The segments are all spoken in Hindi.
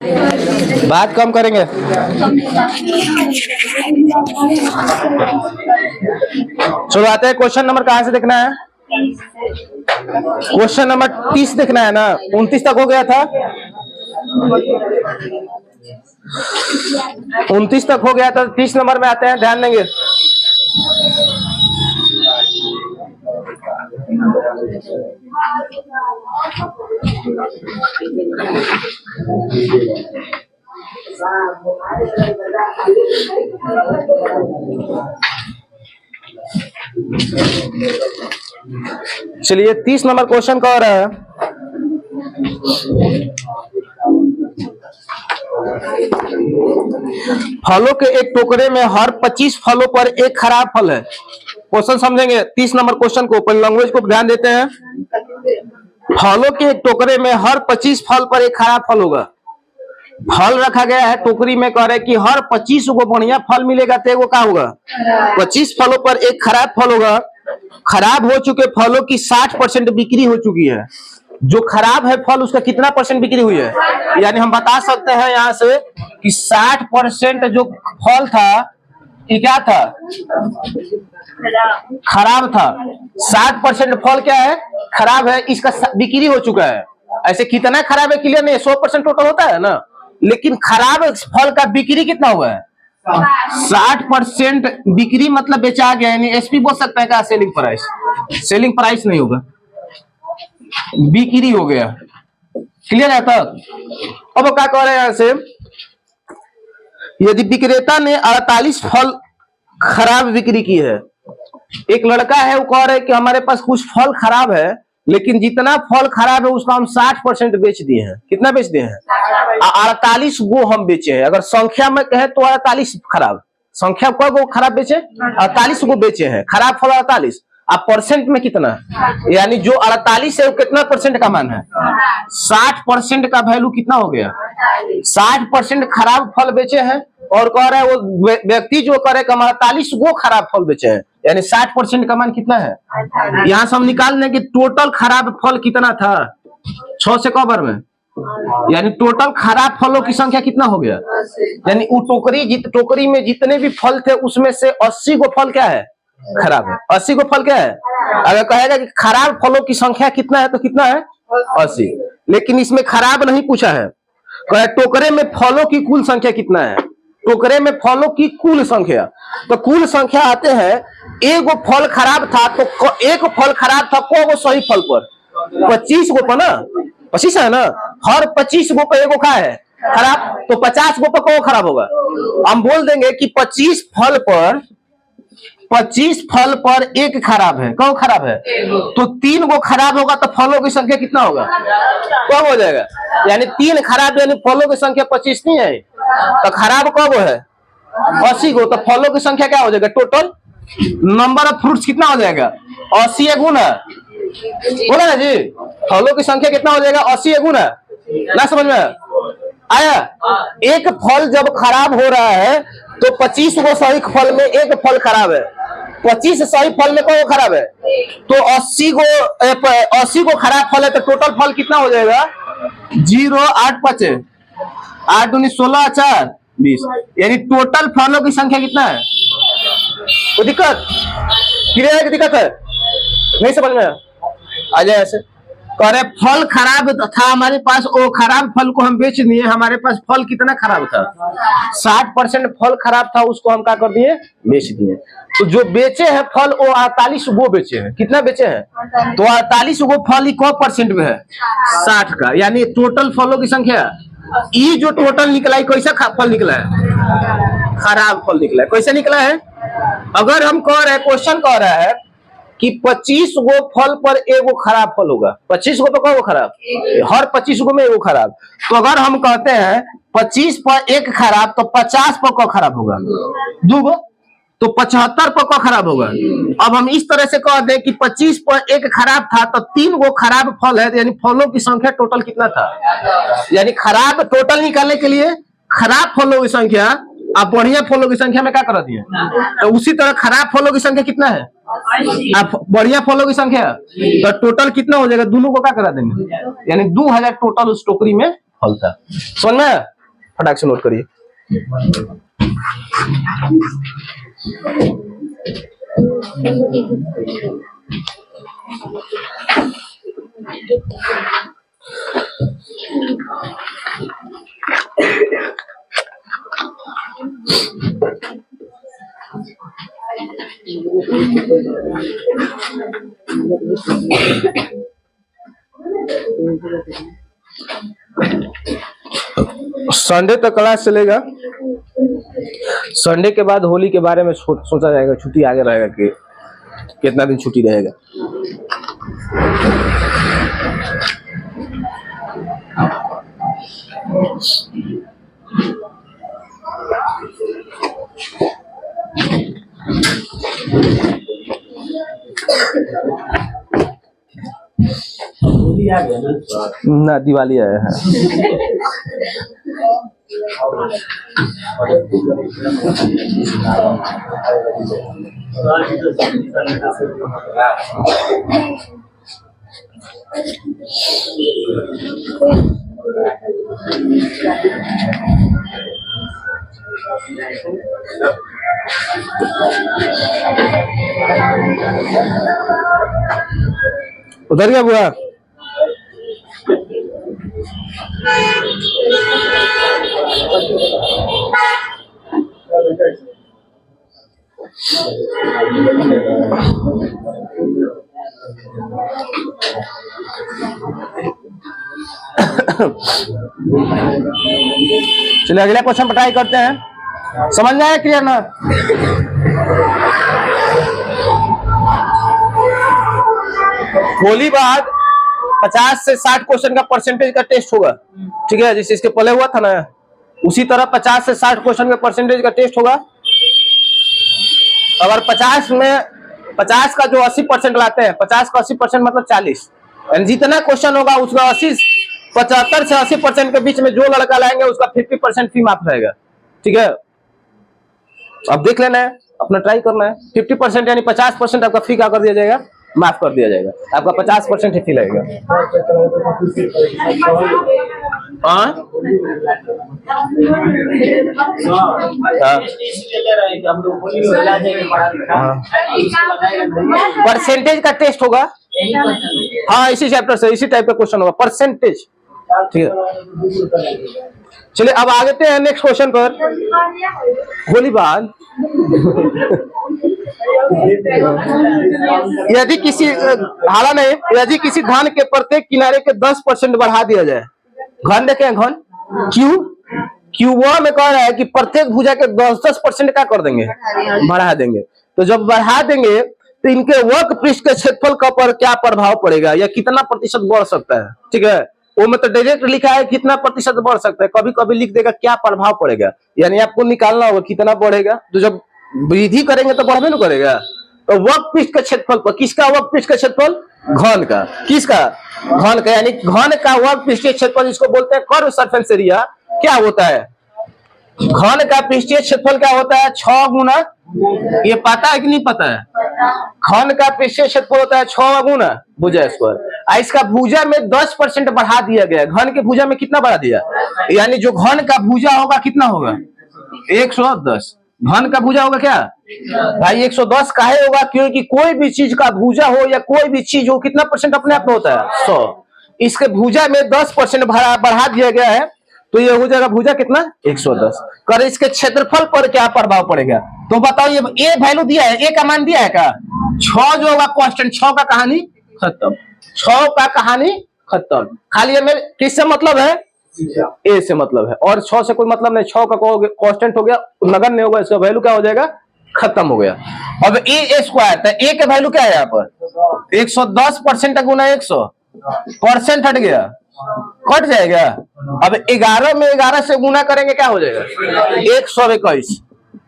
बात कम करेंगे। शुरुआत है। क्वेश्चन नंबर कहां से देखना है? क्वेश्चन नंबर 30 देखना है ना। 29 तक हो गया था। 29 तक हो गया था। 30 नंबर में आते हैं, ध्यान देंगे। चलिए 30 नंबर क्वेश्चन कह रहा है, फलों के एक टोकरे में हर 25 फलों पर एक खराब फल है। क्वेश्चन समझेंगे 30 नंबर क्वेश्चन को। पहले लैंग्वेज को ध्यान देते हैं। फलों के एक टोकरे में हर 25 फल पर एक खराब फल होगा। फल रखा गया है टोकरी में, कह रहे कि हर 25 को बढ़िया फल मिलेगा तो वो क्या होगा? 25 फलों पर एक खराब फल होगा। खराब हो चुके फलों की 60% बिक्री हो चुकी है। जो खराब है फल, उसका कितना परसेंट बिक्री हुई है? यानी हम बता सकते हैं यहाँ से कि 60% जो फल था ये क्या था? खराब था। 60% फल क्या है? खराब है। इसका बिक्री हो चुका है। ऐसे कितना खराब है क्लियर नहीं, 100% टोटल होता है ना, लेकिन खराब फल का बिक्री कितना हुआ है? 60% बिक्री मतलब बेचा गया। यानी एसपी बोल सकता है क्या? Selling price. सेलिंग प्राइस नहीं होगा, बिक्री हो गया। क्लियर है तक? अब क्या कह रहे हैं यहां से, यदि विक्रेता ने 48 फल खराब बिक्री की है। एक लड़का है, वो कह रहे हैं कि हमारे पास कुछ फल खराब है, लेकिन जितना फल खराब है उसका हम 60% बेच दिए हैं। कितना बेच दिए हैं? 48 गो हम बेचे हैं। अगर संख्या में कहे तो 48 खराब। संख्या को गो खराब बेचे? 48 गो बेचे हैं। खराब फल 48। आप परसेंट में कितना? यानी जो 48 है वो कितना परसेंट का मान है? 60% का वैल्यू कितना हो गया? 60% खराब फल बेचे हैं। और कह रहे हैं वो व्यक्ति जो करे कि हम 48 गो खराब फल बेचे हैं, यानी 60% का मान कितना है? यहाँ से हम निकाल लें कि टोटल खराब फल कितना था 6 से कवर में, यानी टोटल खराब फलों की संख्या कितना हो गया? यानी वो टोकरी में जितने भी फल थे उसमें से 80 गो फल क्या है? खराब है। 80 गो फल क्या है? अगर कहेगा कि खराब फलों की संख्या कितना है तो कितना है? 80। लेकिन इसमें खराब नहीं पूछा है, कहे टोकरे में फलों की कुल संख्या कितना है? टोकरे में फलों की कुल संख्या। तो कुल संख्या आते हैं, एक गो फल खराब था तो एक फल खराब था को गो सही फल पर? 25 गो पर ना। 25 है ना। हर 25 गो पर एक गो का है खराब, तो 50 गो पर को खराब होगा। हम बोल देंगे कि 25 फल पर एक खराब है। कौन खराब है? तो 3 गो खराब होगा तो फलों की संख्या कितना होगा? कम हो जाएगा। यानी 3 खराब, यानी फलों की संख्या 25 नहीं है, तो खराब कब है? 80 गो। तो फलों की संख्या क्या हो जाएगा? टोटल नंबर ऑफ फ्रूट्स कितना हो जाएगा? 80 गुना बोला ना जी। फलों की संख्या कितना हो जाएगा? 80 गुना। ना समझ में आया? एक फल जब खराब हो रहा है तो 25 गो सही फल में एक फल खराब है। 25 सही फल में कौन खराब है? तो 80 गो खराब फल है, तो टोटल फल कितना हो जाएगा? 0 8 5 8 दूनी 16 4 20। यानी टोटल फलों की संख्या कितना है? तो दिक्कत क्लियर है कि दिक्कत है? नहीं समझ में आ जाए? ऐसे कह रहे फल खराब था हमारे पास, वो खराब फल को हम बेच दिए। हमारे पास फल कितना खराब था? 60% फल खराब था, उसको हम क्या कर दिए? बेच दिए। तो जो बेचे हैं फल वो 48 गो बेचे हैं। कितना बेचे हैं? तो 48 गो फल ही कौ परसेंट में है? 60 का। यानी टोटल फलों की संख्या ये जो टोटल निकला है, कैसा फल निकला है? खराब फल निकला है। कैसे निकला है? अगर हम कह रहे हैं, क्वेश्चन कह रहा है कि 25 गो फल पर एगो खराब फल होगा। 25 गो पर कौन खराब? हर 25 गो में एगो खराब। तो अगर हम कहते हैं 25 पर एक खराब, तो 50 पर कौन खराब होगा? 2 गो। तो 75 पर कौन खराब होगा? अब हम इस तरह से कह दें कि 25 पर एक खराब था तो 3 गो खराब फल है, यानी फलों की संख्या टोटल कितना था? यानी खराब टोटल निकालने के लिए खराब फलों की संख्या आप बढ़िया फलों की संख्या में क्या कर दिए? तो उसी तरह खराब फलों की संख्या कितना है? आप बढ़िया फलों की संख्या, तो टोटल कितना हो जाएगा? दोनों को क्या करा देंगे? यानी 2000 टोटल उस टोकरी में फल था। समझ में? फटाक से नोट करिए। संडे तक क्लास चलेगा। संडे के बाद होली के बारे में सोचा जाएगा, छुट्टी आगे रहेगा कि कितना दिन छुट्टी रहेगा। ना दिवाली आया है। उधर क्या बुआ? चलिए अगला क्वेश्चन पढ़ाई करते हैं। समझ में आया? क्लियर ना? होली बाद 50 से 60 क्वेश्चन का परसेंटेज का टेस्ट होगा। ठीक है, जैसे इसके पहले हुआ था ना, उसी तरह 50 से 60 क्वेश्चन का परसेंटेज का टेस्ट होगा। अगर 50 का जो 80% लाते हैं, 50 का 80% मतलब 40, जितना क्वेश्चन होगा उसका 75 से 80% के बीच में जो लड़का लाएंगे उसका 50% फी माफ रहेगा। ठीक है, अब देख लेना है, अपना ट्राई करना है। 50% यानी 50% आपका फी क्या कर दिया जाएगा? माफ कर दिया जाएगा। आपका 50% ही फी लगेगा। परसेंटेज का टेस्ट होगा। हाँ, इसी चैप्टर से इसी टाइप का क्वेश्चन होगा, परसेंटेज। ठीक है, चलिए अब आगे हैं नेक्स्ट क्वेश्चन पर। होली बाद यदि किसी हाला नहीं, यदि किसी घन के प्रत्येक किनारे के 10% बढ़ा दिया जाए। घन देखें, घन Q1 में कह रहा है कि प्रत्येक भुजा के 10% क्या कर देंगे? बढ़ा देंगे। तो जब बढ़ा देंगे तो इनके वर्क पृष्ठ के क्षेत्रफल का पर क्या प्रभाव पड़ेगा या कितना प्रतिशत बढ़ सकता है? ठीक है, वो में तो डायरेक्ट लिखा है कितना प्रतिशत बढ़ सकता है, कभी कभी लिख देगा क्या प्रभाव पड़ेगा, यानी आपको निकालना होगा कितना बढ़ेगा। तो जब वृद्धि करेंगे तो बढ़बे ना करेगा। तो वर्क पृष्ठ के क्षेत्रफल पर, किसका वर्क पृष्ठ का क्षेत्रफल? घन का। किसका? घन का, यानी घन का वर्क पृष्ठीय क्षेत्रफल जिसको बोलते हैं कर्व सरफेस एरिया, क्या होता है? घन का पृष्ठीय क्षेत्रफल क्या होता है? 6 गुना, ये पता है कि नहीं पता है? घन का पृष्ठीय क्षेत्रफल होता है 6 गुना भुजा स्क्वायर। इसका भुजा में 10% बढ़ा दिया गया। घन के भुजा में कितना बढ़ा दिया? यानी जो घन का भुजा होगा कितना होगा? 110। घन का भुजा होगा क्या भाई? 110 काहे होगा? क्योंकि कोई भी चीज का भुजा हो या कोई भी चीज हो, कितना परसेंट अपने आप में होता है? 100। इसके भुजा में 10% बढ़ा दिया गया है, तो ये हो जाएगा भुजा कितना? 110। कर इसके क्षेत्रफल पर क्या प्रभाव पड़ेगा? तो बताओ, ये ए वैल्यू दिया है, ए का मान दिया है क्या? 6 जो होगा कांस्टेंट, 6 का कहानी खत्म। 6 का कहानी खत्म। खाली में किससे मतलब है? ए से मतलब है, और 6 से कोई मतलब नहीं। 6 का कांस्टेंट हो गया, नगण्य नहीं होगा, इसका वैल्यू क्या हो जाएगा? खत्म हो गया। अब ए स्क्वायर, तो ए का वैल्यू क्या है यहाँ पर? 110% गुना 100, परसेंट हट गया, कट जाएगा। अब 11 में 11 से गुना करेंगे, क्या हो जाएगा? 121।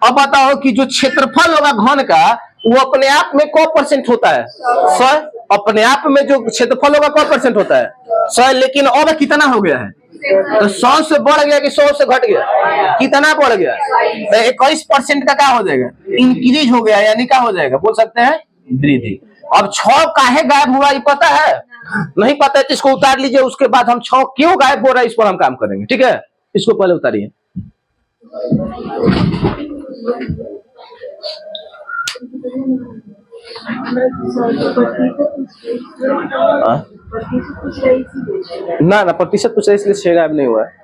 अब बताओ कि जो क्षेत्रफल होगा घन का, वो अपने आप में कौ परसेंट होता है? 100। अपने आप में जो क्षेत्रफल होगा कौ परसेंट होता है? 100। लेकिन अब कितना हो गया है? तो 100 से बढ़ गया कि 100 से घट गया? कितना बढ़ गया? तो 21% का क्या हो जाएगा? इंक्रीज हो गया, यानी क्या हो जाएगा? बोल सकते हैं वृद्धि। अब 6 काहे गायब हुआ ये पता है? नहीं पता है तो इसको उतार लीजिए, उसके बाद हम 6 क्यों गायब हो रहा है इस पर हम काम करेंगे। ठीक है, इसको पहले उतारिए। ना प्रतिशत पूछ रहे इसलिए 6 गायब नहीं हुआ है।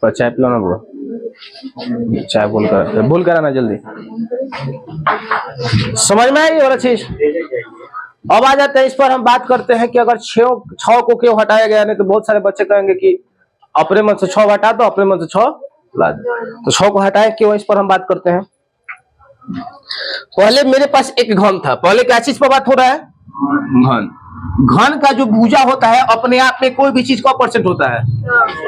चाय पिलाना ब्रो, चाय बोल कर आना जल्दी। समझ में आई और चीज। अब आ जाते हैं इस पर हम बात करते हैं कि अगर 6 को क्यों हटाया गया। नहीं तो बहुत सारे बच्चे कहेंगे कि अपने मन से 6 हटा दो, अपने मन से 6 ला दो। तो 6 को हटाए क्यों, इस पर हम बात करते हैं। पहले मेरे पास एक घन था। पहले क्या चीज पर बात हो रहा है, घन। घन का जो भुजा होता है अपने आप में कोई भी चीज का परसेंट होता है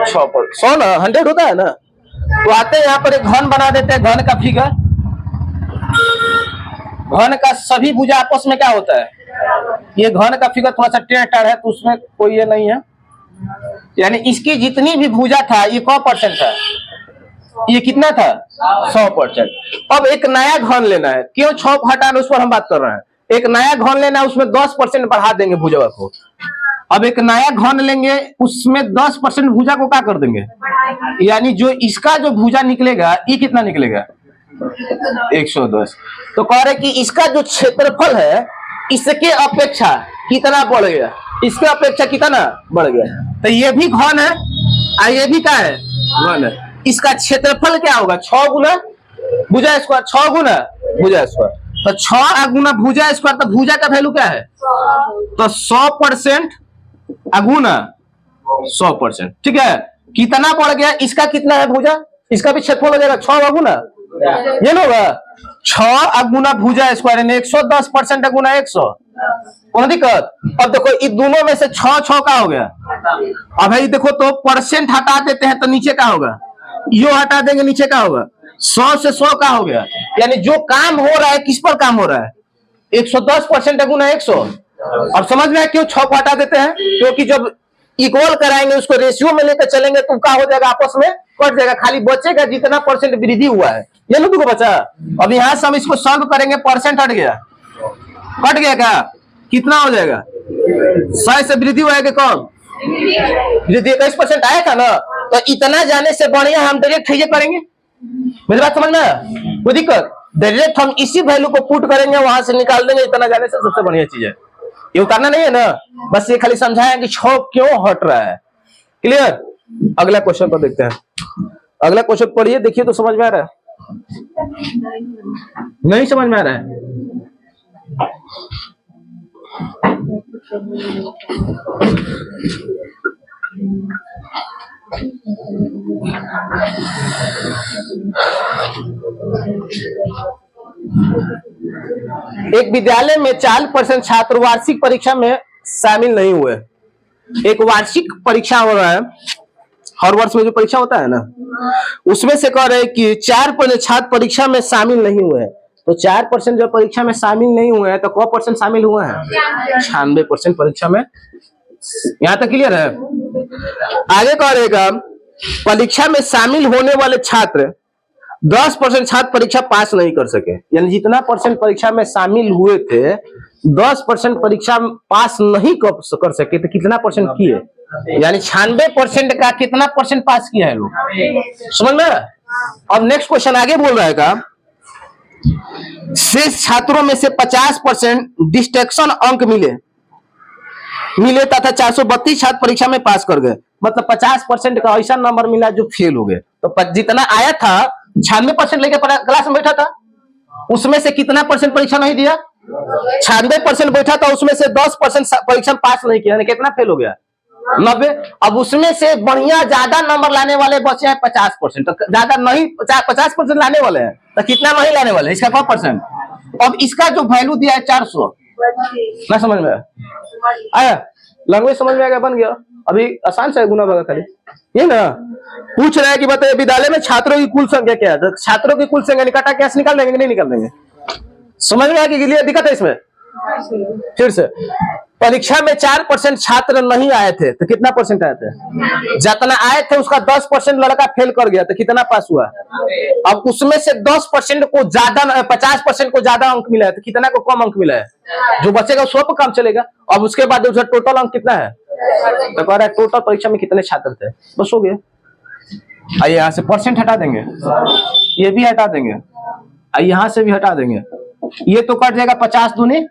100 ना 100 होता है ना। तो आते हैं यहाँ पर एक घन बना देते हैं, घन का फिगर। घन का सभी भुजा आपस में क्या होता है, ये घन का फिगर थोड़ा सा टेढ़ है तो उसमें कोई ये नहीं है। यानी इसकी जितनी भी भुजा था ये कौ परसेंट था, ये कितना था 100%। अब एक नया घन लेना है, क्यों 6 हटाना उस पर हम बात कर रहे हैं। एक नया घन लेना है, उसमें 10% बढ़ा देंगे भुजा को। अब एक नया घन लेंगे, उसमें 10% भुजा को क्या कर देंगे, यानी जो इसका जो भुजा निकलेगा ये कितना निकलेगा 110। तो कह रहे कि इसका जो क्षेत्रफल है इसके अपेक्षा कितना बढ़ गया, इसके अपेक्षा कितना बढ़ गया। तो ये भी घन है और ये भी क्या है, घन है। इसका क्षेत्रफल क्या होगा 6 गुना भुजा स्क्वायर, 6 गुना भुजा स्क्वायर। तो 6 गुना भुजा स्क्वायर, तो भुजा का वैल्यू क्या है, तो 100% अगुना 100%। ठीक है, कितना बढ़ गया, इसका कितना है भुजा, इसका भी क्षेत्रफल हो जाएगा 6 अगुना, ये ना होगा 6 अगुना भुजा स्क्वायर 110% अगुना 100। कौन दिक्कत। अब देखो ये दोनों में से 6 का हो गया। अब भाई देखो तो परसेंट हटा देते हैं तो नीचे का होगा, यो हटा देंगे नीचे का होगा 100 से 100 का हो गया। यानी जो काम हो रहा है किस पर काम हो रहा है 110% गुना 100। अब समझ में क्यों 6 को हटा देते हैं, क्योंकि जब इक्वल कराएंगे उसको रेशियो में लेकर चलेंगे तो क्या हो जाएगा, आपस में कट जाएगा, खाली बचेगा जितना परसेंट वृद्धि हुआ है ये लोग को बचा। अब यहाँ से हम इसको सॉल्व करेंगे, परसेंट हट गया, कट गया क्या, कितना हो जाएगा 100 से वृद्धि हुआ है कि कम वृद्धि 21% आया था ना। तो इतना जाने से बढ़िया हम डायरेक्ट ये करेंगे, मेरी बात समझना, कोई दिक्कत। डायरेक्ट हम इसी वैल्यू को पुट करेंगे, वहां से निकाल देंगे, इतना जाने से सबसे बढ़िया चीज है। ये उतारना नहीं है ना, बस ये खाली समझाया कि 6 क्यों हट रहा है। क्लियर। अगला क्वेश्चन पर देखते हैं। अगला क्वेश्चन पढ़िए, देखिए तो समझ में आ रहा है, नहीं समझ में आ रहा है। एक विद्यालय में 40% छात्र वार्षिक परीक्षा में शामिल नहीं हुए। एक वार्षिक परीक्षा हो रहा है, हर वर्ष में जो परीक्षा होता है ना, उसमें से कह रहे कि 4% छात्र परीक्षा में शामिल नहीं हुए। तो 4% जो परीक्षा में शामिल नहीं हुए हैं तो कौ परसेंट शामिल हुए हैं 96% परीक्षा में। यहाँ तक क्लियर है। आगे कह रहेगा परीक्षा में शामिल होने वाले छात्र 10% छात्र परीक्षा पास नहीं कर सके। यानी जितना परसेंट परीक्षा में शामिल हुए थे 10% परीक्षा पास नहीं कर सके, तो कितना परसेंट किए, यानी 96% का कितना परसेंट पास किया है लोग, समझ में। अब नेक्स्ट क्वेश्चन आगे बोल रहा है का शेष छात्रों में से 50% डिस्ट्रैक्शन अंक मिले तथा 432 छात्र परीक्षा में पास कर गए। मतलब 50% का ऐसा नंबर मिला जो फेल हो गए। तो जितना आया था 96% लेके क्लास में बैठा था, उसमें से कितना परसेंट परीक्षा नहीं दिया, 96% बैठा था, उसमें से 10% परीक्षा में पास नहीं किया, कितना फेल हो गया 90। अब उसमें से बढ़िया ज्यादा नंबर लाने वाले बचे हैं 50%, तो ज्यादा नहीं 50% लाने वाले हैं, तो कितना नहीं लाने वाले, इसका क्या परसेंट। अब इसका जो वैल्यू दिया है 400, ना समझ में आया, लैंग्वेज समझ में आ गया, बन गया। अभी आसान से गुना भागा खाली ये ना। पूछ रहा है कि बताइए विद्यालय में छात्रों की कुल संख्या क्या है, तो छात्रों की कुल संख्या निकाटा कैसे निकाल देंगे, नहीं निकाल देंगे। समझ में आ गया कि दिक्कत है इसमें। फिर से परीक्षा में 4% छात्र नहीं आए थे, तो कितना परसेंट आए थे, जितना आए थे उसका 10% लड़का फेल कर गया, तो कितना पास हुआ। अब उसमें से 10% को ज्यादा 50% को ज्यादा अंक मिला है, तो कितना को कम अंक मिला है, जो बचेगा उसको पर काम चलेगा। अब उसके बाद उसका टोटल अंक कितना है, तो कह रहा है टोटल परीक्षा में कितने छात्र थे, बस हो गया। आइए यहाँ से परसेंट हटा देंगे, ये भी हटा देंगे, यहाँ से भी हटा देंगे, ये तो कट जाएगा 50 दूनी,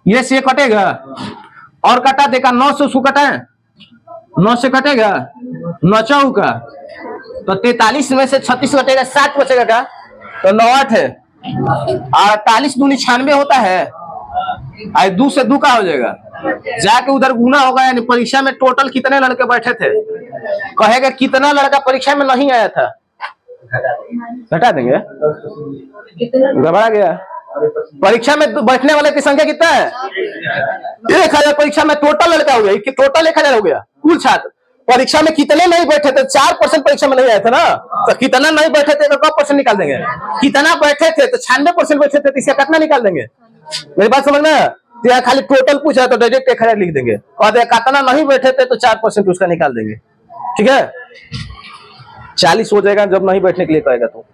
ये से कटेगा और कटा देगा 9 से उसको कटा है, 9 से कटेगा 9 चौका, तो 43 में से 36 कटेगा, 7 बचेगा का, तो 9 8 है, 48 दूनी 96 होता है, 2 से 2 का हो जाएगा, जाके उधर गुना होगा। यानी परीक्षा में टोटल कितने लड़के बैठे थे, कहेगा कितना लड़का परीक्षा में नहीं आया था, घटा देंगे, घबरा गया। परीक्षा में बैठने वाले की संख्या कितना है, 1000 परीक्षा में टोटल लड़का हो गया, टोटल 1000 हो गया कुल छात्र। परीक्षा में कितने नहीं बैठे थे, 4% परीक्षा में नहीं आए थे ना, तो कितना नहीं बैठे थे तो कब परसेंट निकाल देंगे, कितना बैठे थे तो 96% बैठे थे, तो इसका कितना निकाल देंगे। मेरी बात समझ में, यहाँ खाली टोटल पूछा तो डायरेक्ट 1000 लिख देंगे, और कितना नहीं बैठे थे तो 4% उसका निकाल देंगे, ठीक है। 40 हो जाएगा जब नहीं बैठने के लिए कहेगा तो।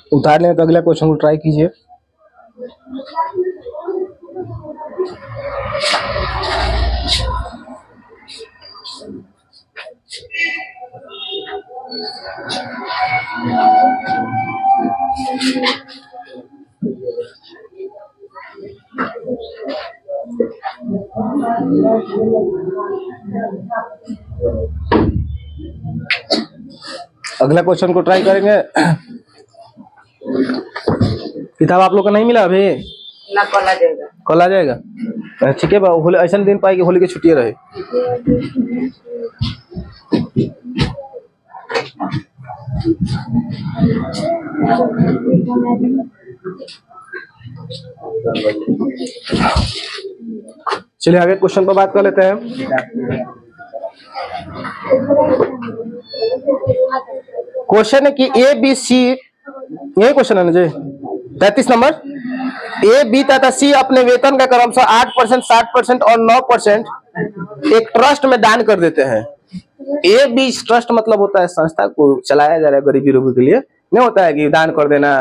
उतार लें तो अगला क्वेश्चन को ट्राई कीजिए। अगला क्वेश्चन को ट्राई करेंगे। किताब आप लोग को नहीं मिला अभी ना, कल आ जाएगा, कल आ जाएगा, ठीक है। होली ऐसा दिन पाई कि होली की छुट्टी रहे। चलिए आगे क्वेश्चन पर बात कर लेते हैं। क्वेश्चन है कि ए बी सी, यही क्वेश्चन है ना जी, 33 नंबर। ए बी तथा सी अपने वेतन का क्रमशः 8%, 60% और 9% एक ट्रस्ट में दान कर देते हैं। ए बी ट्रस्ट मतलब होता है संस्था को चलाया जा रहा है गरीबी रोगी के लिए, नहीं होता है कि दान कर देना।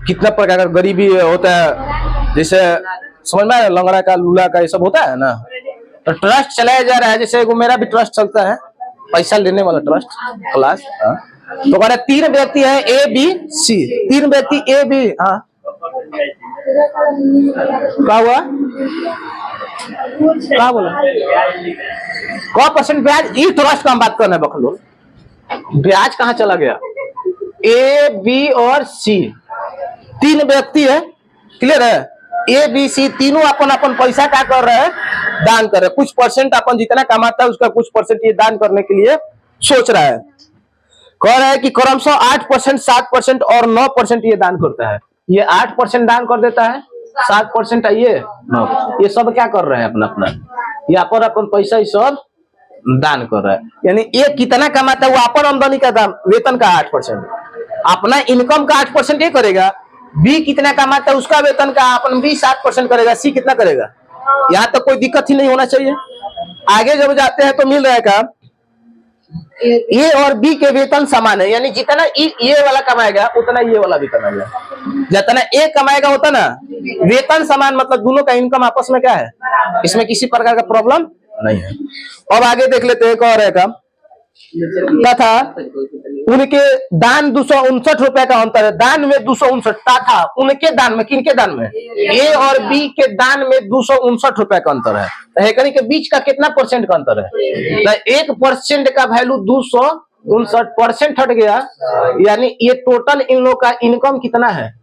कितना प्रकार का गरीबी होता है, जैसे समझ में आया, लंगड़ा का, लूला का, ये सब होता है ना, तो ट्रस्ट चलाया जा रहा है। जैसे मेरा भी ट्रस्ट चलता है, पैसा लेने वाला ट्रस्ट क्लास। तो कह रहे 3 व्यक्ति है ए बी सी, 3 व्यक्ति ए बी। हाँ क्या हुआ, क्या बोला, क्या परसेंट ब्याज, ई ट्रस्ट का हम बात करना है बखलो, ब्याज कहाँ चला गया। ए बी और सी 3 व्यक्ति है, क्लियर है। ए बी सी तीनों अपन अपन पैसा क्या कर रहे हैं, दान कर रहे हैं। कुछ परसेंट अपन जितना कमाता है उसका कुछ परसेंट ये दान करने के लिए सोच रहा है। कह रहा है कि क्रमशः 8%, 7% और 9% ये दान करता है। ये 8% दान कर देता है, 7% है ये 9, ये सब क्या कर रहे हैं अपना अपना, यहाँ पर अपन पैसा ही सब दान कर रहा है। यानी ये कितना कमाता है वो अपन आमदनी का दाम, वेतन का 8%, अपना इनकम का 8% ये करेगा। बी कितना कमाता है उसका वेतन का अपन भी 7% करेगा, सी कितना करेगा। यहाँ तक कोई दिक्कत ही नहीं होना चाहिए। आगे जब जाते हैं तो मिल रहेगा ए और बी के वेतन समान है, यानी जितना ये वाला कमाएगा उतना ये वाला भी कमाएगा। जितना ए कमाएगा उतना वेतन समान, मतलब दोनों का इनकम आपस में क्या है, इसमें किसी प्रकार का प्रॉब्लम नहीं है। अब आगे देख लेते हैं एक और है काम तथा उनके दान 259 रुपए का अंतर है। दान में 259 तथा उनके दान में, किनके दान में, ए और बी के दान में 259 रुपए का अंतर है। तो हेकनी के बीच का कितना परसेंट का अंतर है, तो 1% का वैल्यू 259% हट गया, यानी ये टोटल इन लोग का इनकम कितना है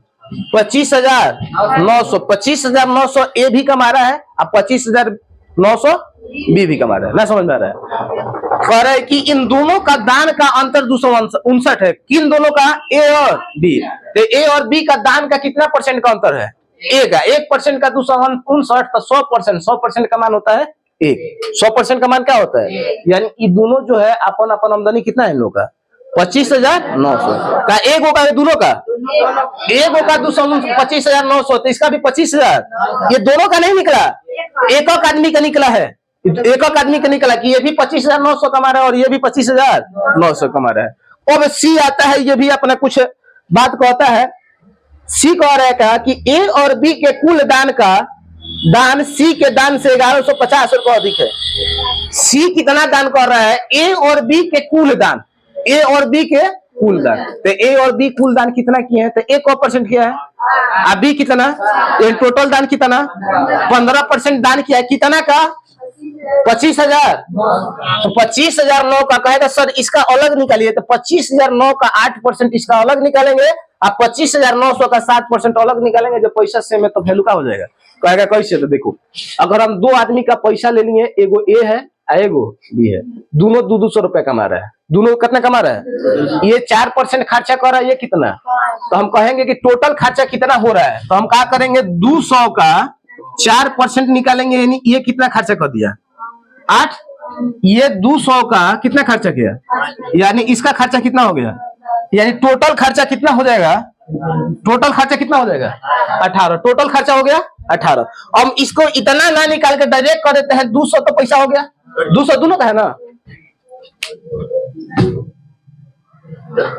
25,900। 25,900 ए भी कमा रहा है और 25,900 बी भी कमा रहा है। ना समझ में आ रहा है, कह रहा है कि इन दोनों का दान का अंतर 259 है। किन दोनों का, ए और बी। तो ए और बी का दान का कितना परसेंट का अंतर है, ए का 1% का 259, तो 100% का मान होता है 1। 100% का मान क्या होता है, यानी ये दोनों जो है अपन अपन आमदनी कितना है इन लोग का 25,900 का, एक होगा दोनों का, एक होगा 25,900, तो इसका भी 25,000। ये दोनों का नहीं निकला, एक आदमी का निकला है, एक आदमी का निकला कि ये भी 25,900 कमा रहा है और ये भी 25,900 कमा रहा है। अब सी आता है, ये भी अपना कुछ बात कहता है। सी कह रहा है कहा कि ए और बी के कुल दान का दान सी के दान से 1150 रुपए अधिक है। सी कितना दान कर रहा है, ए और बी के कुल दान, ए और बी के कुल दान। तो ए और बी कुल दान कितना किए हैं, तो 1% किया है, अब बी कितना, टोटल दान कितना 15% दान किया है, कितना का 25,000। तो 25,009 का कहेगा सर इसका अलग निकालिए, तो 25,009 का 8% इसका अलग निकालेंगे, आप 25,900 का 7% अलग निकालेंगे, जो पैसा सेम है तो वैल्यू का हो जाएगा। कहेगा कैसे, तो देखो अगर हम दो आदमी का पैसा ले लिए, एगो ए है एगो बी है, दोनों 200 रुपए कमा रहा है, दोनों कितना कमा रहा है, ये 4% खर्चा कर रहा है, ये कितना, तो हम कहेंगे कि टोटल खर्चा कितना हो रहा है, तो हम क्या करेंगे 200 का 4% निकालेंगे, यानी ये कितना खर्चा कर दिया 8, ये 200 का कितना खर्चा किया, यानी इसका खर्चा कितना हो गया, यानी टोटल खर्चा कितना हो जाएगा, टोटल खर्चा कितना हो जाएगा 18, टोटल खर्चा हो गया 18। हम इसको इतना ना निकाल के डायरेक्ट कर देते हैं 200, तो पैसा हो गया 200 दोनों का है ना,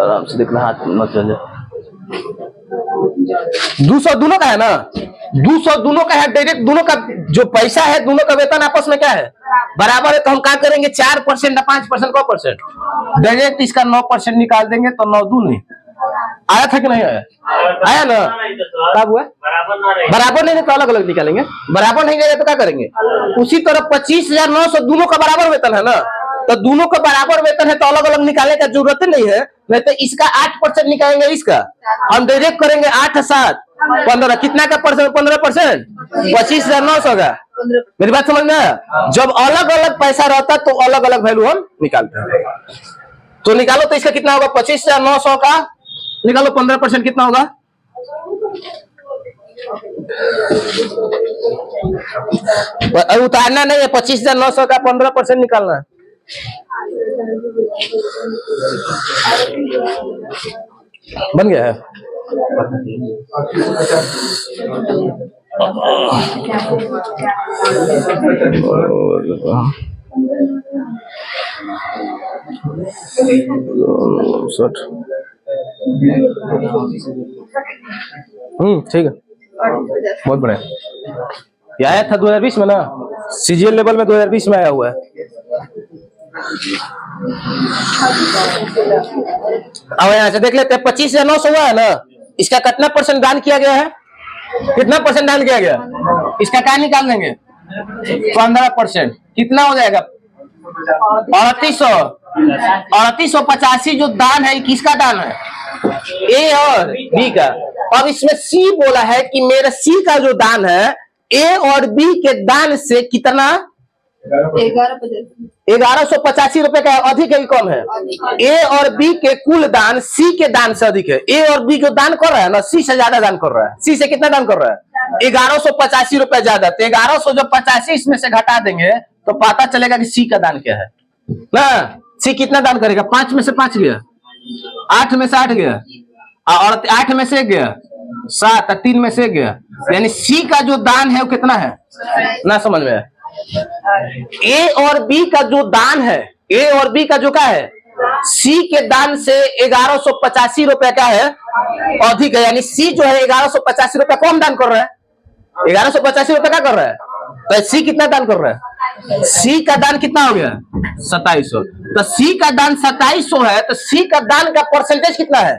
आराम से देखना हाथ मत चल जाए, 200 दोनों का है ना, 200 दोनों का है, डायरेक्ट दोनों का जो पैसा है, दोनों का वेतन आपस में क्या है बराबर है, तो हम क्या करेंगे 4% या 5% को परसेंट, डायरेक्ट इसका 9% निकाल देंगे, तो 9 दूनी आया था कि नहीं आया, आया ना, कब हुआ बराबर नहीं, तो अलग अलग निकालेंगे, बराबर नहीं गया तो क्या करेंगे, उसी तरह 25,900 दोनों का बराबर वेतन है ना, तो दोनों का बराबर वेतन है, तो अलग अलग निकालने का जरूरत नहीं है, नहीं तो इसका 8% निकालेंगे, इसका हम डायरेक्ट करेंगे 8 7 15, कितना का परसेंट 15%, 25,900 का। मेरी बात समझ में आया, जब अलग अलग पैसा रहता तो अलग अलग वैल्यू हम निकालते हैं, तो निकालो, तो इसका कितना होगा 25,900 का निकालो 15% कितना होगा, उतारना नहीं है, 25,900 का 15% निकालना है। बन गया है, ठीक है, बहुत बढ़िया। ये आया था 2020 में ना, सीजीएल लेवल में 2020 में आया हुआ है। अब यहाँ से देख लेते हैं 25,900 हुआ है ना, इसका कितना परसेंट दान किया गया है, कितना परसेंट दान किया गया, इसका क्या निकाल देंगे 15%, कितना हो जाएगा 3885 जो दान है किसका दान है, ए और बी का। अब इसमें सी बोला है कि मेरा सी का जो दान है ए और बी के दान से कितना 1185 रुपए का अधिक है कि कम है, ए और बी के कुल दान सी के दान से अधिक है। ए और बी जो दान कर रहा है ना, सी से ज्यादा दान कर रहा है, सी से कितना दान कर रहा है 1185 रुपए ज्यादा, तो 1100 जब 85 इसमें से घटा देंगे तो पता चलेगा कि सी का दान क्या है ना। सी कितना दान करेगा, 5 में से 5 गया, 8 में से 8 गया, और 8 में से 1 गया, 7, 3 में से 1 गया, यानी सी का जो दान है वो कितना है ना, समझ में। ए और बी का जो दान है, ए और बी का जो क्या है सी के दान से 1185 रुपए क्या है अधिक है, यानी सी जो है 1185 रुपए कम दान कर रहा है। 1185 रुपए क्या कर रहा है, तो सी कितना दान कर रहा है, सी का दान कितना हो गया 2700। तो सी का दान 2700 है, तो सी का दान का परसेंटेज कितना है,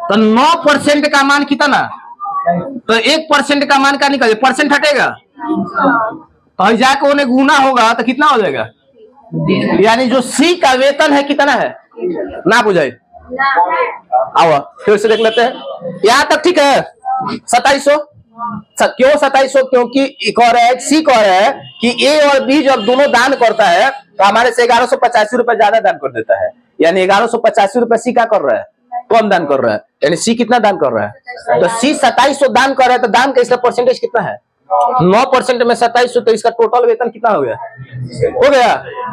तो 9% का मान कितना, तो 1% का मान का निकल परसेंट हटेगा, तो जाके उन्हें गुना होगा तो कितना हो जाएगा, यानी जो सी का वेतन है कितना है ना बुझाए। आओ फिर से देख लेते हैं, यहां तक ठीक है 2700। क्यों 2700, क्योंकि एक और है सी कह रहा है कि ए और बी जब दोनों दान करता है तो हमारे से 1185 रुपए ज्यादा दान कर देता है, यानी 1185 रुपए सी क्या कर रहा है, कम दान कर रहा है, यानी सी कितना दान कर रहा है, तो सी 2700 दान कर रहा है, तो दान का इसका परसेंटेज कितना है 9% में 2700, तो इसका टोटल वेतन कितना हो गया,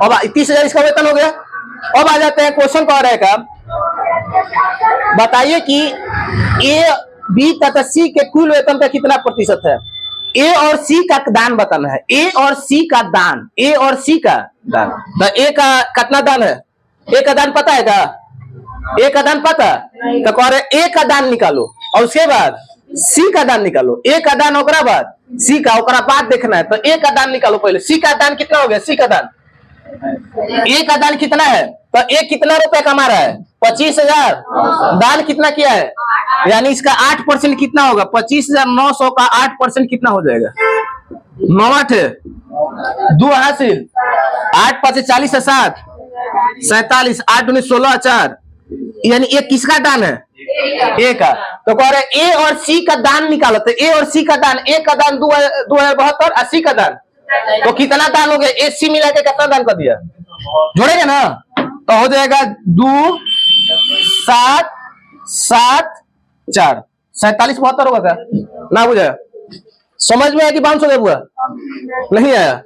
अब 30,000 इसका वेतन हो गया। अब आ जाते हैं क्वेश्चन कह रहे का, बताइए कि ए बी तथा सी के कुल वेतन का कितना प्रतिशत है। ए और सी का दान बताना है, ए और सी का दान, ए और सी का दान, तो ए का कितना दान है, ए का दान पता है क्या, ए का दान पता, तो कह रहे ए का दान निकालो और उसके बाद सी का दान निकालो, ए का दान ओकरा बाद सी का, ओकरा बाद देखना है, तो ए का दान निकालो पहले। सी का दान कितना हो गया, सी का दान, ए का दान कितना है, तो ए कितना रुपए कमा रहा है 25,000, दान कितना किया है, यानी इसका 8% कितना होगा, 25,900 का 8% कितना हो जाएगा, 9 है 2 हासिल 8 5 40 7 47 8 19 16 4, यानी ये किसका दान है, ए का, तो कह रहे ए और सी का दान निकालो, तो ए और सी का दान, ए का दान 2072 और सी का दान, तो कितना दान हो गया, ए सी मिला के कितना दान कर दिया, जोड़ेगा ना, तो हो जाएगा 2 7 7 4 47 72 होगा क्या ना, बुझाया समझ में आया कि 500 हुआ नहीं आया।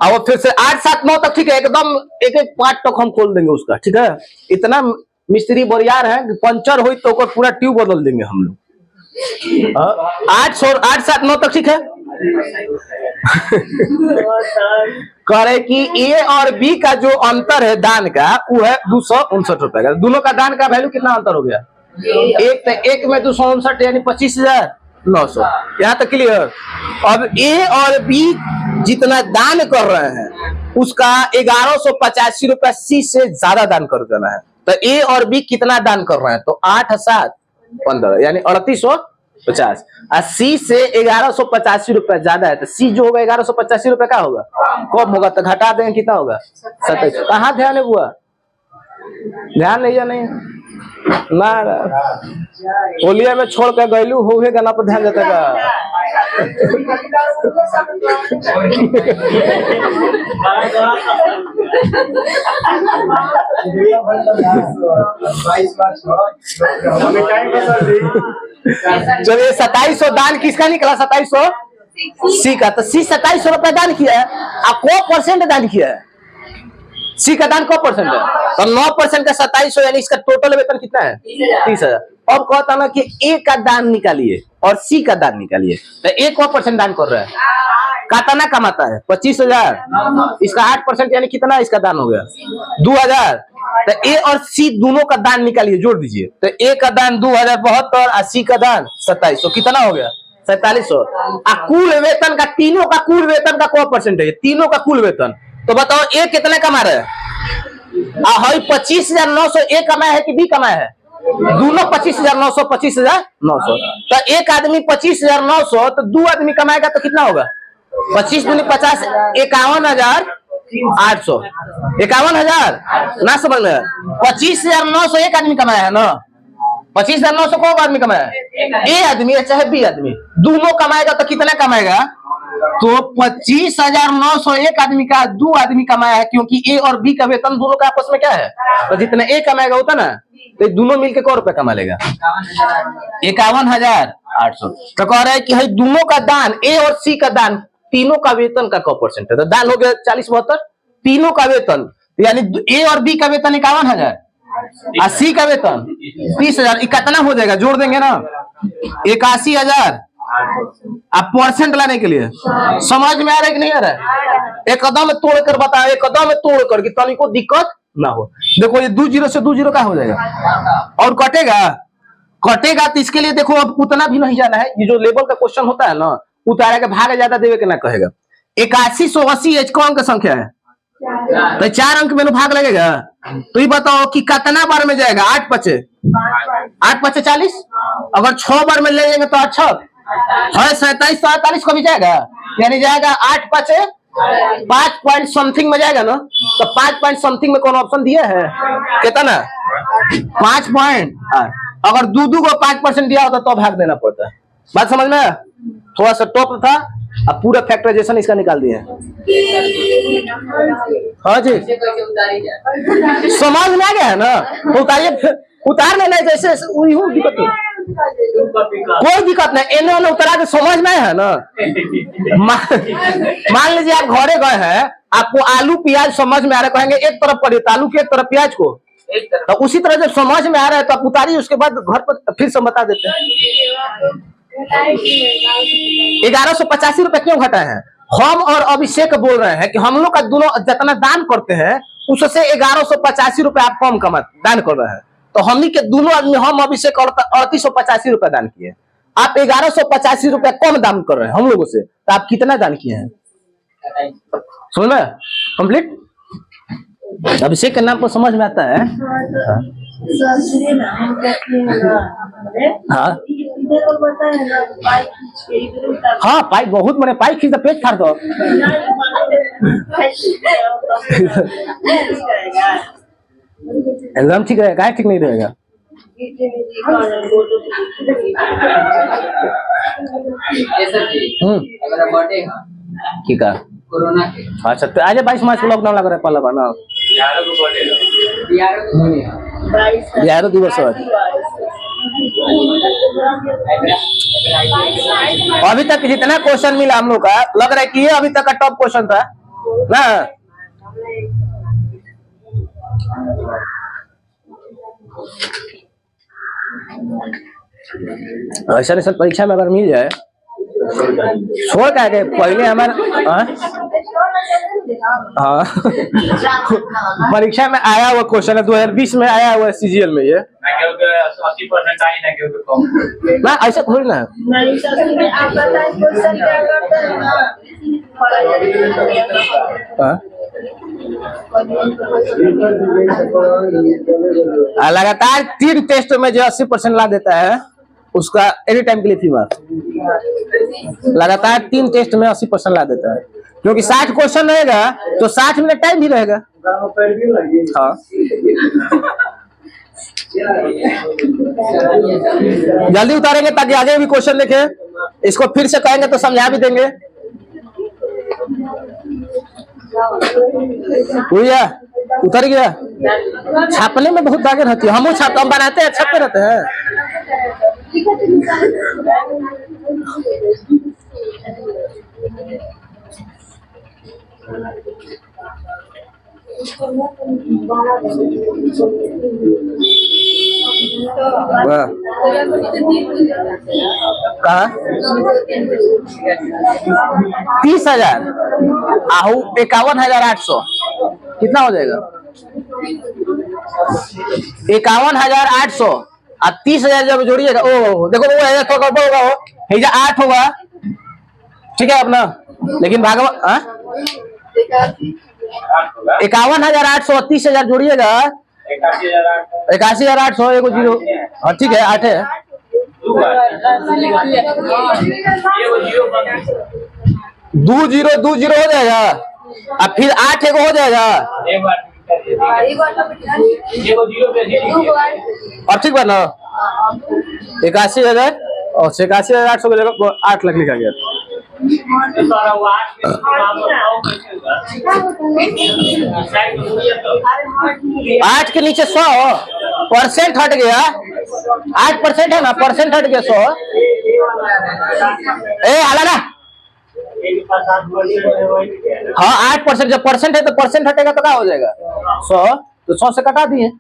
अब फिर से 8 7 9 तक ठीक है, एकदम एक एक पार्ट तक हम खोल देंगे उसका, ठीक है, इतना मिस्त्री बोरियार है कि पंचर हुई तो पूरा ट्यूब बदल देंगे हम लोग। 8 7 9 तक ठीक है। कह रहे कि ए और बी का जो अंतर है दान का वो है 259 रुपए का, दोनों का दान का वैल्यू कितना अंतर हो गया, एक में 259 यानी 25,900, यहाँ तक क्लियर। अब ए और बी जितना दान कर रहे हैं उसका 1185 रुपए सी से ज्यादा दान कर देना है, तो ए और बी कितना दान कर रहे हैं, तो 8 7 15 यानी 3850, और सी से 1185 रुपए ज्यादा है, तो सी जो होगा 1185 रुपए का होगा, कम होगा, तो घटा देंगे कितना होगा 2700। कहाँ ध्यान है बुआ, ध्यान नहीं है नहीं ना, होलिया में छोड़ कर गैलू हो गाना पर ध्यान देता का। चलिए 2700 दान किसका निकला, 2700 सी का, तो सी 2700 रुपए दान किया है, आप को परसेंट दान किया है, सी का दान को परसेंट है, तो 9% का 2700, यानी इसका टोटल वेतन कितना है 30,000। अब कहता ना कि ए का दान निकालिए और सी का दान निकालिए, तो ए को परसेंट दान कर रहा है, कातना कमाता है 25,000, इसका 8% यानी कितना इसका दान हो गया 2,000, तो ए और सी दोनों का दान निकालिए, जोड़ दीजिए, तो ए का दान 2072 और सी का दान 2700, कितना हो गया 4700। कुल वेतन का, तीनों का कुल वेतन का को परसेंट है, तीनों का कुल वेतन, तो बताओ ए कितना कमा रहा है, 25,900 ए कमाया है कि बी कमाया है, दोनों 25,900 25,900, तो एक आदमी 25,900, तो दो आदमी कमाएगा तो कितना होगा 25 दूनी 50 51,800, 51,000 ना समझ में, 25,900 एक आदमी कमाया है ना, 25,900 को आदमी कमाया है, ए आदमी चाहे बी आदमी, दोनों कमाएगा तो कितना कमाएगा, तो 25,900 एक आदमी का, दो आदमी कमाया है, क्योंकि ए और बी का वेतन दोनों का आपस में क्या है, तो जितना ए कमाएगा होता ना, तो दोनों मिलके को रुपए कमा लेगा 51,800। तो कह रहा है कि दोनों का दान, ए और सी का दान, तीनों का वेतन का को परसेंट है, तो दान हो गया 40-72, तीनों का वेतन, यानी ए और बी का वेतन 51,000 और सी का वेतन 30,000, कितना हो जाएगा, जोड़ देंगे ना 81,000। आप परसेंट लाने के लिए समझ में आ रहा है कि नहीं आ रहा है, एक कदम में तोड़ कर बताओ, एक कदम में तोड़ कर कि तनिको दिक्कत ना हो। देखो ये 2 जीरो से 2 जीरो का हो जाएगा और कटेगा कटेगा तो इसके लिए देखो अब उतना भी नहीं जाना है। ये जो लेवल का क्वेश्चन होता है ना उतारा के भाग ज्यादा देवे के ना कहेगा। 8180 एच कौन का संख्या है तो 4 अंक में भाग लगेगा। तो ये बताओ कि कितना बार में जाएगा 8 पचे 40 अगर 6 बार में ले लेंगे तो अच्छा है 27 48 को भी जाएगा यानी जाएगा 8 पचे 5 पॉइंट समथिंग में जाएगा ना। तो 5 पॉइंट समथिंग में कौन ऑप्शन दिया है कितना 5 पॉइंट। अगर दू को 5% दिया होता तो भाग देना पड़ता है। बात समझ में थोड़ा सा टॉप था अब पूरा फैक्टराइजेशन इसका निकाल दिए। हाँ जी समझ में आ गया है ना तो उतारिए उतारने नहीं जैसे दिक्कत कोई दिक्कत नहीं एने ओने उतरा के समझ में है ना। मान लीजिए आप घरे गए हैं आपको आलू प्याज समझ में आ रहा है कहेंगे एक तरफ पड़िए आलू की एक तरफ प्याज को तो उसी तरह जब समझ में आ रहा है तो आप उतारिए उसके बाद घर पर फिर से बता देते हैं। 1185 रुपए क्यों घटा है। हम और अभिषेक बोल रहे हैं कि हम लोग का दोनों जितना दान करते हैं उससे 1185 रुपए आप कम कमा दान कर रहे हैं। तो हमनी के दोनों आदमी हम अभिषेक 3885 रुपए दान किए आप 1185 रुपए कम दान कर रहे हैं हम लोगों से। तो आप कितना दान किए हैं समझ में कंप्लीट। अभिषेक के नाम पर समझ में आता है। हाँ हाँ पाइप बहुत बड़े पाइप खींच पेट फाड़ दो। एकदम ठीक रहेगा ठीक नहीं रहेगा। ठीक है कोरोना के अच्छा तो आज 22 मार्च को लॉकडाउन लग रहा है पहला बार ना 11 दिवस अभी तक जितना क्वेश्चन मिला हम लोग का लग रहा है कि ये अभी तक का टॉप क्वेश्चन था ना। ऐसा परीक्षा में अगर मिल जाए छोड़ के पहले हमारे हाँ परीक्षा में आया हुआ क्वेश्चन है 2020 में आया हुआ सीजीएल में ये 80% ना ऐसा थोड़ी ना लगातार 3 टेस्ट में जो 80% ला देता है उसका एनी टाइम के लिए फीवर। लगातार 3 टेस्ट में 80% ला देता है क्योंकि 60 क्वेश्चन रहेगा तो 60 मिनट टाइम भी रहेगा। हाँ जल्दी उतारेंगे ताकि आगे भी क्वेश्चन देखे। इसको फिर से कहेंगे तो समझा भी देंगे। भैया उतर गया छापने में बहुत दागे रहती है। हम बनाते हैं छापते रहते हैं। कहा 30,000 आहू 51,800 कितना हो जाएगा 51,800 और 30,000 जब जोड़िएगा ओ देखो वो है तो गड़बड़ होगा वो 8 होगा ठीक है अपना लेकिन भागवत 51,800 30,000 जोड़िएगा 81,800 एगो जीरो हाँ ठीक है 8 है 2 जीरो हो जाएगा अब फिर 8 एगो हो जाएगा और ठीक बा ना 81,000 और 81,800 की जगह 8 लाख लिखा गया। 8 के नीचे 100% हट गया 8% है ना परसेंट हट गया 100 आला हाँ 8% जब परसेंट है तो परसेंट हटेगा तो क्या हो जाएगा 100 तो 100 से कटा दिए।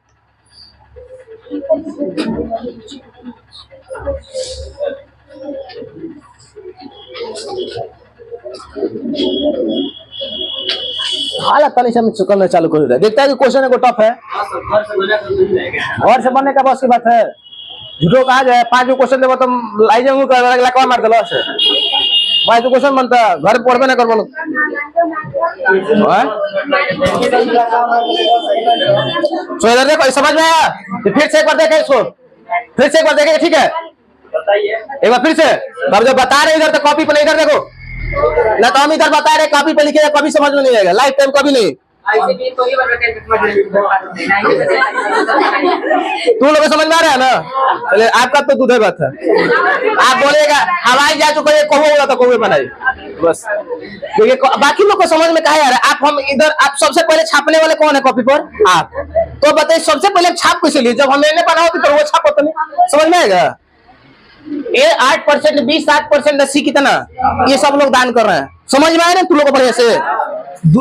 हाला तनी से करना चालू कर रहा है। देखता है कि क्वेश्चन को टफ है, घर से बनने का बस की बात है। झूठो कहा जाए 5 क्वेश्चन देव तो लाई जाऊंगी लकवा मार दिलो से 5 क्वेश्चन बनता घर पढ़बे ना करबो। सो इधर देखो, समझ में आया? फिर से एक बार देखे इसको, फिर से एक बार देखेंगे, ठीक है? एक बार फिर से अब जब बता रहे इधर तो कॉपी पर इधर देखो ना, तो हम इधर बता रहे कॉपी पे लिखे, कभी समझ में नहीं आएगा, लाइफ टाइम कभी नहीं। तू लोग समझ में आ रहा है ना? चले आपका तो दूध है बात है। आप बोलेगा हवाई जहाज को कहो बोला तो कौवे बनाई बस, क्योंकि बाकी लोग को समझ में कहा यार। आप हम इधर आप सबसे पहले छापने वाले कौन है कॉपी पर? आप। तो बताइए सबसे पहले छाप कैसे लिए? जब हमने बना होती तो वो छाप होता नहीं, समझ में आएगा? ये 8%, 20, 7%, 80 कितना ये सब लोग दान कर रहे हैं, समझ में आया ना? तुम लोग को बढ़िया से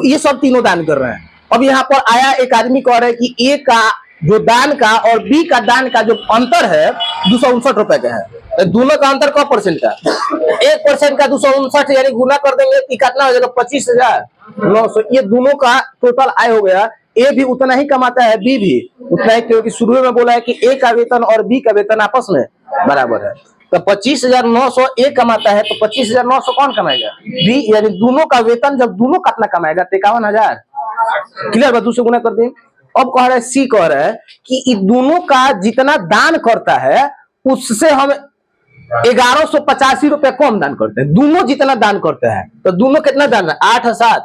ये सब तीनों दान कर रहे हैं। अब यहाँ पर आया एक आदमी कह रहे हैं कि ए का जो दान का और बी का दान का जो अंतर है 259 रुपए का है, तो दोनों का अंतर कौ परसेंट का? 1% का 259 यानी गुना कर देंगे कि कितना हो जाएगा? 25,900। ये दोनों का टोटल आय हो गया। ए भी उतना ही कमाता है, बी भी उतना ही, क्योंकि शुरू में बोला है कि ए का वेतन और बी का वेतन आपस में बराबर है। तो 25,900 ए कमाता है, तो 25,900 कौन कमाएगा? बी। यानी दोनों का वेतन जब दोनों कितना कमाएगा? 51,000। क्लियर बात? दूसरे गुना कर दें। अब कह रहा है सी कह रहा है कि इन दोनों का जितना दान करता है उससे हम 1185 रुपए कम दान करते हैं। दोनों जितना दान करते हैं तो दोनों कितना दान है? 8 और 7,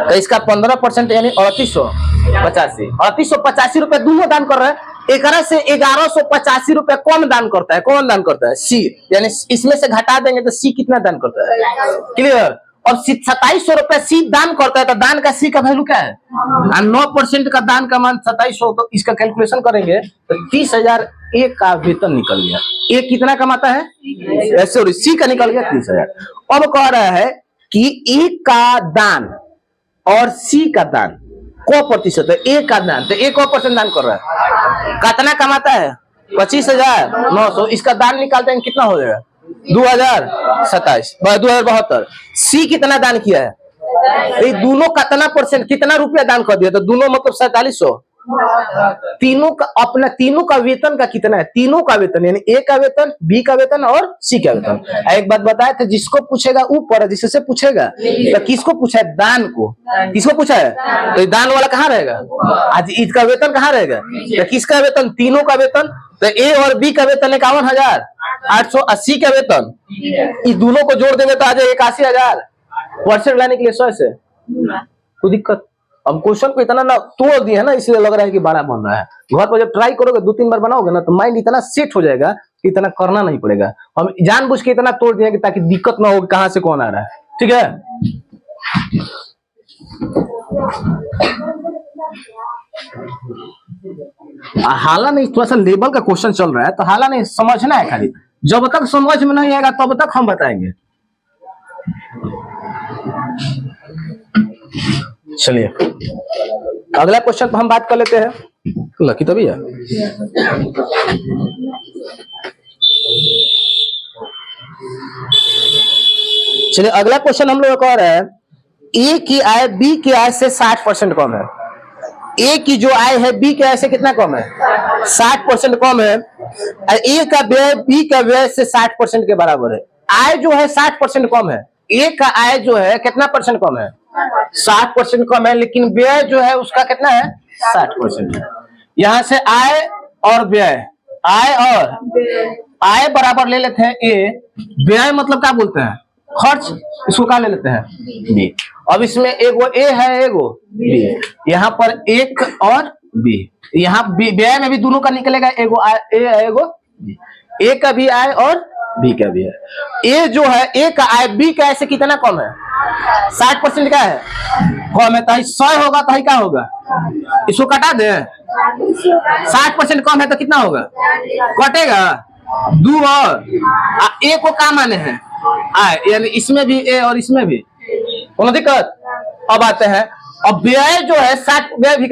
तो इसका 15% यानी 3885। 3885 रुपए दोनों दान कर रहे हैं। एक से 1185 रुपए कौन दान करता है? कौन दान करता है? सी। यानी इसमें से घटा देंगे तो सी कितना दान करता है? क्लियर? और 2700 रुपए सी दान करता है, तो दान का सी का वैल्यू क्या है? 9% का दान का मान 2700, तो इसका कैलकुलेशन करेंगे तो 30,000 ए का वेतन निकल गया। ए कितना कमाता है? सॉरी, सी का निकल गया 30,000। अब कह रहा है कि ए का दान और सी का दान को प्रतिशत है? ए का दान तो 1% दान कर रहा है, कितना कमाता है? 25,900। इसका दान निकालते हैं कितना हो जाएगा? 2027, 2072। सी कितना दान किया है? ये दोनों कितना परसेंट, कितना रुपया दान कर दिया? तो दोनों मतलब 4700। तीनों का अपना, तीनों का वेतन का कितना है? तीनों का वेतन यानी ए का वेतन, बी का वेतन और सी का वेतन। एक बात बताया था, जिसको पूछेगा ऊपर, जिससे पूछेगा तो किसको पूछा है? दान को। किसको पूछा है? तो दान वाला कहाँ रहेगा? आज इसका वेतन कहाँ रहेगा? तो किसका वेतन? तीनों का वेतन। तो ए और बी का वेतन 51,880 का वेतन, इस दोनों को जोड़ देंगे तो आ जाए 81,000। परसेंट लाने के लिए 100 से कोई दिक्कत? अब क्वेश्चन को इतना ना तोड़ दिए है ना, इसलिए लग रहा है कि बड़ा बन रहा है। घर पर जब ट्राई करोगे 2-3 बार बनाओगे ना, तो माइंड इतना सेट हो जाएगा कि इतना करना नहीं पड़ेगा। हम जानबूझ के इतना तोड़ दिए कि ताकि दिक्कत ना हो कहां से कौन आ रहा है। ठीक है? हाला नहीं, थोड़ा सा लेवल का क्वेश्चन चल रहा है, तो हाला नहीं, समझना है खाली। जब तक समझ में नहीं आएगा तब तक हम बताएंगे। चलिए अगला क्वेश्चन पर हम बात कर लेते हैं। लकी तभी है। चलिए अगला क्वेश्चन हम लोग कह रहे हैं, ए की आय बी की आय से 60% कम है। ए की जो आय है बी की आय से कितना कम है? 60% कम है। ए का व्यय बी का व्यय से 60% के बराबर है। आय जो है 60% कम है, ए का आय जो है कितना परसेंट कम है? 60% कम है, लेकिन व्यय जो है उसका कितना है? 60%। यहां से आय और व्यय, आय और आय बराबर ले लेते हैं ए, व्यय मतलब क्या बोलते हैं? खर्च। इसको क्या ले लेते हैं? बी। अब इसमें एगो ए है, एगो बी, यहाँ पर एक और बी। यहाँ व्यय में भी दोनों का निकलेगा, एगो ए है, एगो बी। ए का भी आय और बी का भी है। ए जो है ए का आय बी का आय से कितना कम है? 60% का है, कम है। तो 100 होगा तो क्या होगा? इसको कटा दे। 60% कम है तो कितना होगा? कटेगा 2 और ए को क्या माने हैं? आय, यानी इसमें भी ए और इसमें भी कोनो दिक्कत? अब आते हैं, अब व्यय जो है 60, व्यय भी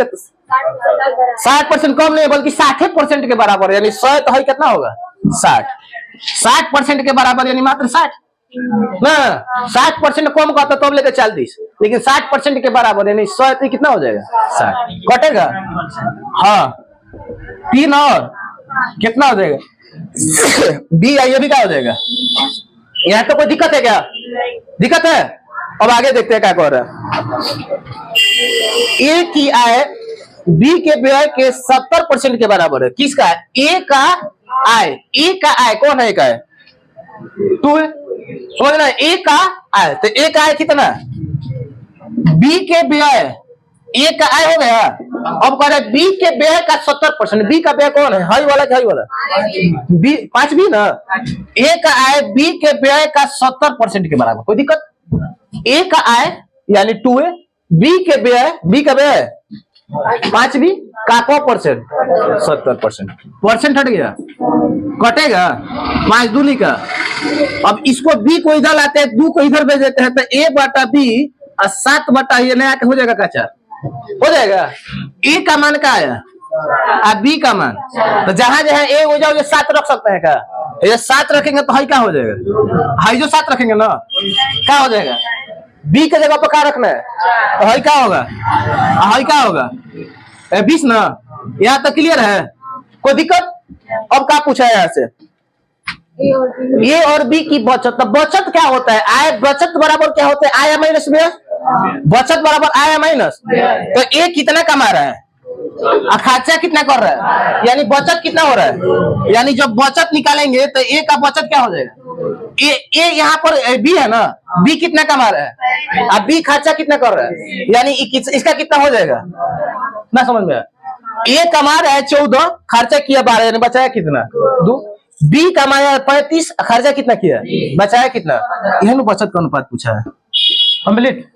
60% कम नहीं बल्कि 60% के बराबर, यानी 100 तो है कितना होगा? 60। 60% के बराबर यानी मात्र 60। ना 60% कम कहता तब लेके 40, लेकिन 60% के बराबर यानी 100 कितना हो जाएगा 60 कटेगा। हाँ 3 और कितना हो जाएगा बी आई, ये भी क्या हो जाएगा। यहाँ तो कोई दिक्कत है क्या, दिक्कत है। अब आगे देखते हैं क्या कर रहा है। ए की आय बी के व्यय के 70% के बराबर है। किसका है, ए का आय। ए का आय कौन है, ए का आय टू है, समझना। ए का आय तो ए का आय कितना, बी के व्यय, ए का आय हो गया। अब कह रहे बी के व्यय का 70%, बी का व्यय कौन है, हाई वाला कि हाई वाला, बी 5 बी ना। ए का आय बी के व्यय का 70% के बराबर, कोई दिक्कत। ए का आय यानी 2 है, बी के व्यय, बी का व्यय 5 बी का को परसेंट 70%, परसेंट हट गया, कटेगा 5 दूनी का। अब इसको बी को इधर लाते हैं, 2 को इधर भेज देते हैं, तो ए बटा बी और 7 बटा ये नया हो जाएगा काचा, हो जाएगा। ए का मान क्या आया और बी का मान, तो जहां जहां ए हो जाओ ये 7 रख सकते हैं क्या, ये 7 रखेंगे तो हाई क्या हो जाएगा, हाई जो 7 रखेंगे ना क्या हो जाएगा, बी के जगह पर क्या रखना है, तो हाई क्या होगा, हाई क्या होगा 20 ना। यहाँ तक क्लियर है, कोई दिक्कत। अब क्या पूछा है यहाँ से, ए और बी की बचत। तो बचत क्या होता है, आय बचत बराबर क्या होता है, आय माइनस व्यय, बचत बराबर आय माइनस। तो ए कितना कमा रहा है और खर्चा कितना कर रहा है, यानी बचत कितना हो रहा है, यानी जब बचत निकालेंगे तो ए का बचत क्या हो जाएगा, ए यहाँ पर बी है ना, बी कितना कमा रहा है और बी खर्चा कितना कर रहा है, यानी इसका कितना हो जाएगा ना, समझ में। ए कमा रहा है 14, खर्चा किया 12, यानी बचाया कितना 2। बी कमाया 35, खर्चा कितना किया, बचाया कितना। यह बचत का अनुपात पूछा है, कंप्लीट।